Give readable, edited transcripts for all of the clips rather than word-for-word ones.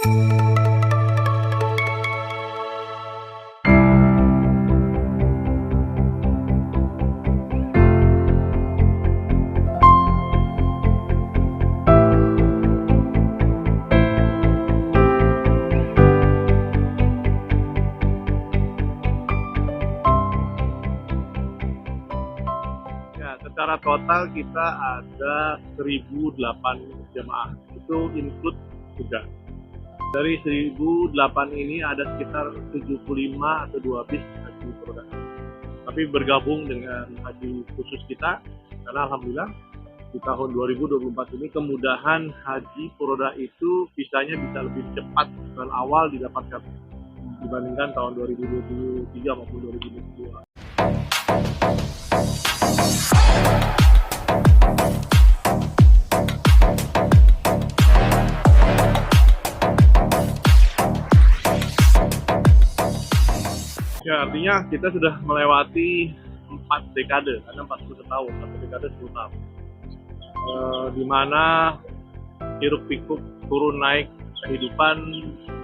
Secara total kita ada 1.008 jemaah, itu include juga. Dari 1.008 ini ada sekitar 75 atau 2 bis haji furoda. Tapi bergabung dengan haji khusus kita, karena alhamdulillah di tahun 2024 ini kemudahan haji furoda itu visanya bisa lebih cepat dan awal didapatkan dibandingkan tahun 2023 maupun 2022. Ya, artinya kita sudah melewati 4 dekade, karena 40 tahun, 1 dekade 10 tahun. Di mana hiruk pikuk turun naik kehidupan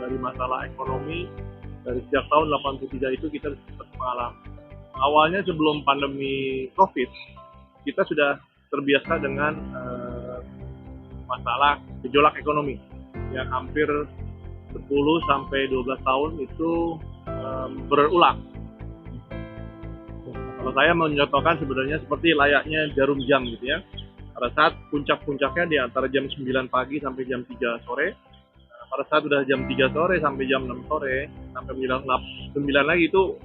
dari masalah ekonomi, dari sejak tahun 83 itu kita sempat mengalami. Awalnya sebelum pandemi COVID, kita sudah terbiasa dengan masalah gejolak ekonomi yang hampir 10-12 tahun itu berulang. Kalau saya menyontohkan sebenarnya seperti layaknya jarum jam gitu ya. Pada saat puncak-puncaknya di antara jam 9 pagi sampai jam 3 sore. Pada saat sudah jam 3 sore sampai jam 6 sore, sampai menjelang 9 lagi itu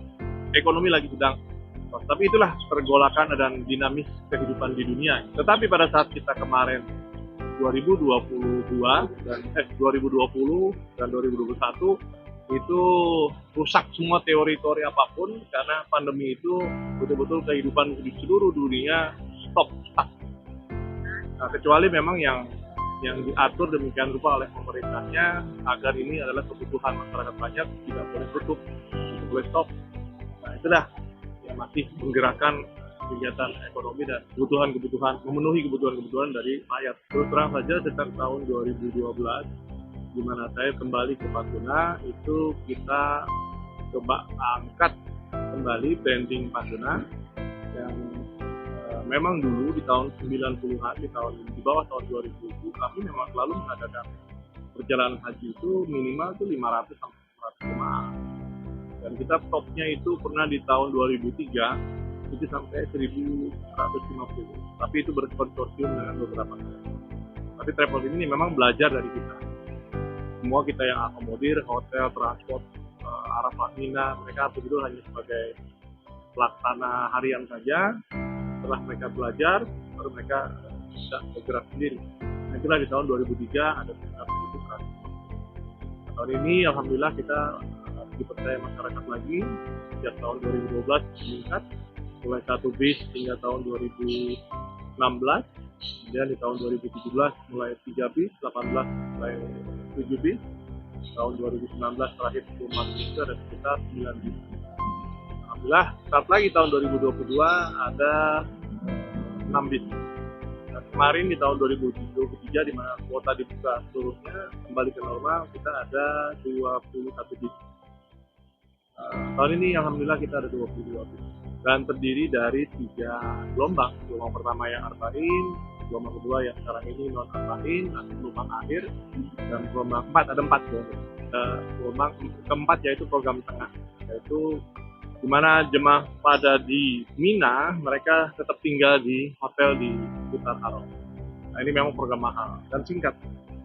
ekonomi lagi sedang. Tapi itulah pergolakan dan dinamis kehidupan di dunia. Tetapi pada saat kita kemarin 2020 dan 2021 itu rusak semua teori-teori apapun, karena pandemi itu betul-betul kehidupan di seluruh dunia stuck. Nah, kecuali memang yang diatur demikian rupa oleh pemerintahnya agar ini adalah kebutuhan masyarakat banyak, tidak boleh tutup, tidak boleh stop. Nah, itulah yang masih menggerakkan kegiatan ekonomi dan memenuhi kebutuhan dari rakyat. Terus terang saja sejak tahun 2012 di mana saya kembali ke Patuna, itu kita coba angkat kembali branding Patuna yang memang dulu di tahun 90-an, di bawah tahun 2000 kami memang selalu mengadakan perjalanan haji itu minimal itu 500 sampai 100 jemaah. Dan kita topnya itu pernah di tahun 2003 itu sampai 1.150. Tapi itu berkonsorsium dengan beberapa negara. Tapi travel ini memang belajar dari kita. Semua kita yang akomodir, hotel, transport, Arafah, Mina, mereka begitu hanya sebagai pelaksana harian saja. Setelah mereka belajar, baru mereka bisa bergerak sendiri. Nah, itulah di tahun 2003 ada sekitar 1.100. Tahun ini alhamdulillah kita dipercaya masyarakat lagi. Sejak tahun 2012 meningkat, mulai 1 bis hingga tahun 2016. Kemudian di tahun 2017 mulai 3 bis, 18 mulai 7 bis, tahun 2019 terakhir sebelum masuk itu ada sekitar 9 bis. Alhamdulillah, saat lagi tahun 2022 ada 6 bis. Dan kemarin di tahun 2023 di mana kuota dibuka seluruhnya kembali ke normal, kita ada 21 bis. Tahun ini alhamdulillah kita ada 22 bis. Dan terdiri dari 3 gelombang. Gelombang pertama yang arba'in, gelombang kedua yang sekarang ini non arba'in, nanti gelombang akhir, dan gelombang 4 ada 4 gelombang. Gelombang keempat yaitu program tengah, yaitu di mana jemaah pada di Mina mereka tetap tinggal di hotel di sekitar Haram. Nah, ini memang program mahal dan singkat,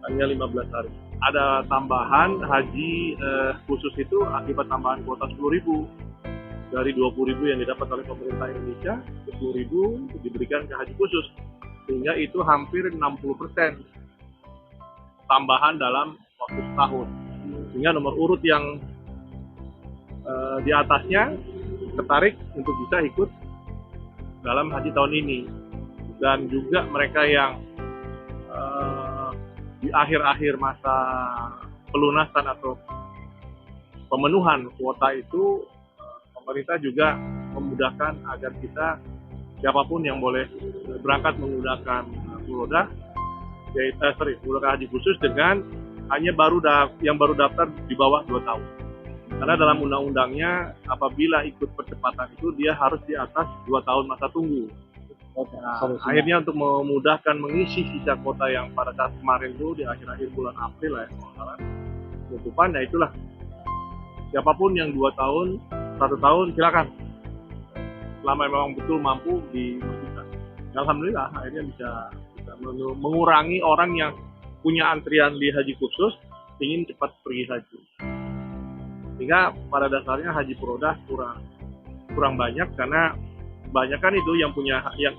hanya 15 hari. Ada tambahan haji khusus itu akibat tambahan kuota 10.000. Dari 20.000 yang didapat oleh pemerintah Indonesia, 10.000 diberikan ke haji khusus, sehingga itu hampir 60% tambahan dalam waktu setahun. Sehingga nomor urut yang di atasnya tertarik untuk bisa ikut dalam haji tahun ini. Dan juga mereka yang di akhir-akhir masa pelunasan atau pemenuhan kuota itu, pemerintah juga memudahkan agar kita, siapapun yang boleh berangkat menggunakan menggunakan haji khusus dengan hanya yang baru daftar di bawah 2 tahun. Karena dalam undang-undangnya apabila ikut percepatan itu dia harus di atas 2 tahun masa tunggu. Nah, akhirnya untuk memudahkan mengisi sisa kuota yang pada saat kemarin itu di akhir-akhir bulan April lah ya, penutupan, ya itulah siapapun yang 2 tahun, 1 tahun silakan. Selama memang betul mampu dimasukkan. Alhamdulillah akhirnya bisa mengurangi orang yang punya antrian di haji khusus ingin cepat pergi haji. Sehingga pada dasarnya haji furodah kurang banyak karena banyak kan itu yang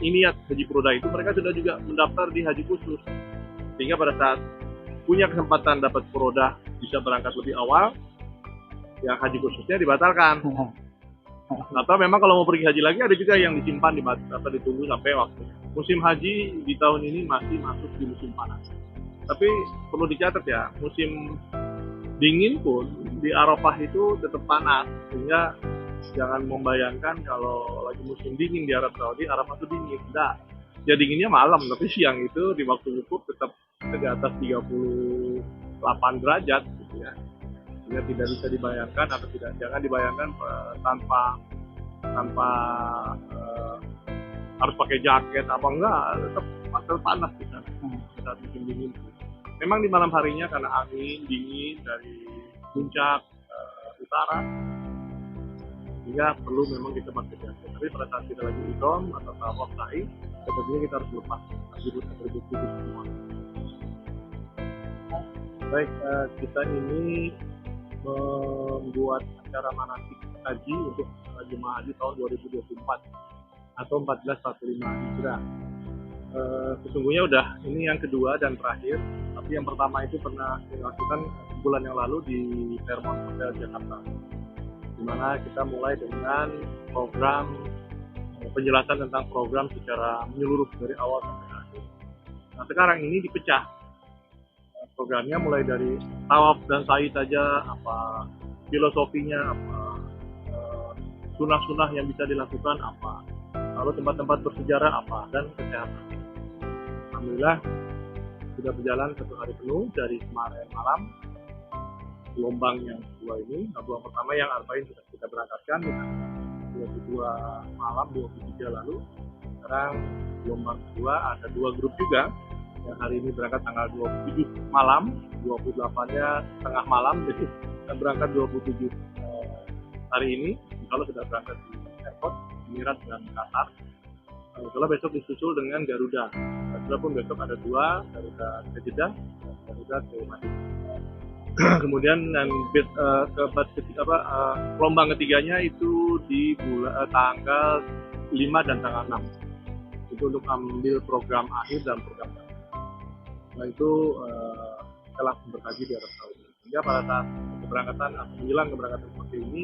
ini ya haji furodah itu mereka sudah juga mendaftar di haji khusus. Sehingga pada saat punya kesempatan dapat furodah bisa berangkat lebih awal, yang haji khususnya dibatalkan. Atau memang kalau mau pergi haji lagi ada juga yang disimpan atau ditunggu sampai waktu. Musim haji di tahun ini masih masuk di musim panas. Tapi perlu dicatat ya, musim dingin pun di Arafah itu tetap panas. Sehingga jangan membayangkan kalau lagi musim dingin di Arab Saudi, Arafah itu dingin. Tidak. Ya dinginnya malam, tapi siang itu di waktu wukuf tetap di atas 38 derajat gitu ya. Sehingga tidak bisa dibayangkan atau jangan dibayangkan tanpa harus pakai jaket apa enggak, tetap panas di sana saat musim dingin. Memang di malam harinya karena angin dingin dari puncak utara, sehingga perlu memang kita pakai jaket. Tapi pada saat kita lagi ihram atau tawaf sa'i, tentunya kita harus lepas atribut itu semua. Baik, kita ini membuat acara manasik haji untuk jemaah haji tahun 2024 atau 1445 Hijrah. Sesungguhnya udah ini yang kedua dan terakhir, tapi yang pertama itu pernah dilakukan bulan yang lalu di Fairmont Hotel Jakarta, di mana kita mulai dengan program penjelasan tentang program secara menyeluruh dari awal sampai akhir. Nah sekarang ini dipecah programnya mulai dari tawaf dan sa'i saja, apa filosofinya, apa sunah-sunah yang bisa dilakukan apa, lalu tempat-tempat bersejarah apa, dan kesehatan. Alhamdulillah sudah berjalan 1 hari penuh dari kemarin malam gelombang yang kedua ini. Gelombang pertama yang arba'in sudah kita berangkatkan di tanggal 22 malam 23 lalu. Sekarang gelombang kedua ada 2 grup juga yang hari ini berangkat tanggal 27 malam, 28-nya tengah malam, jadi kita berangkat 27 hari ini. Kalau sudah berangkat di airport Emirat dan Qatar. Kalau besok disusul dengan Garuda. Garuda pun besok ada 2, Garuda ke Jeddah, Garuda ke Madinah. Kemudian gelombang ketiganya itu di tanggal 5 dan tanggal 6. Itu untuk ambil program akhir dan program tengah. Nah itu telah berhaji di Arab Saudi. Sehingga pada saat keberangkatan atau menjelang keberangkatan seperti ini,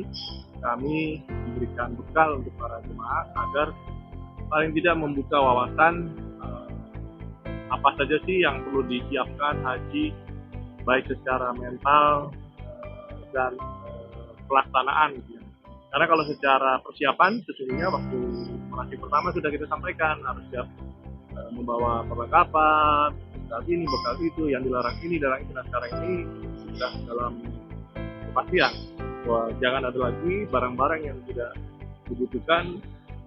kami memberikan bekal untuk para jemaah agar paling tidak membuka wawasan apa saja sih yang perlu disiapkan haji, baik secara mental dan pelaksanaan gitu ya. Karena kalau secara persiapan sesungguhnya waktu manasik pertama sudah kita sampaikan harus siap membawa perlengkapan, bekal ini, bekal itu, yang dilarang ini, dilarang itu. Nah sekarang ini sudah dalam kepastian bahwa jangan ada lagi barang-barang yang tidak dibutuhkan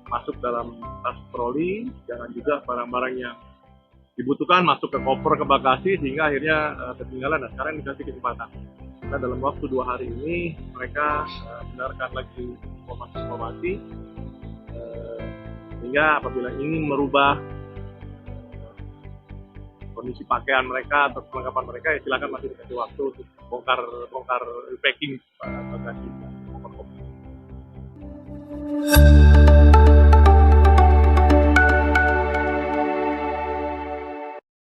masuk dalam tas troli, jangan juga barang-barang yang dibutuhkan masuk ke koper ke bagasi sehingga akhirnya ketinggalan. Nah sekarang dikasih kesempatan. Nah dalam waktu 2 hari ini mereka benarkan lagi informasi-informasi sehingga apabila ingin merubah kondisi pakaian mereka atau perlengkapan mereka, ya silakan masih dikasih waktu untuk bongkar packing bagasi.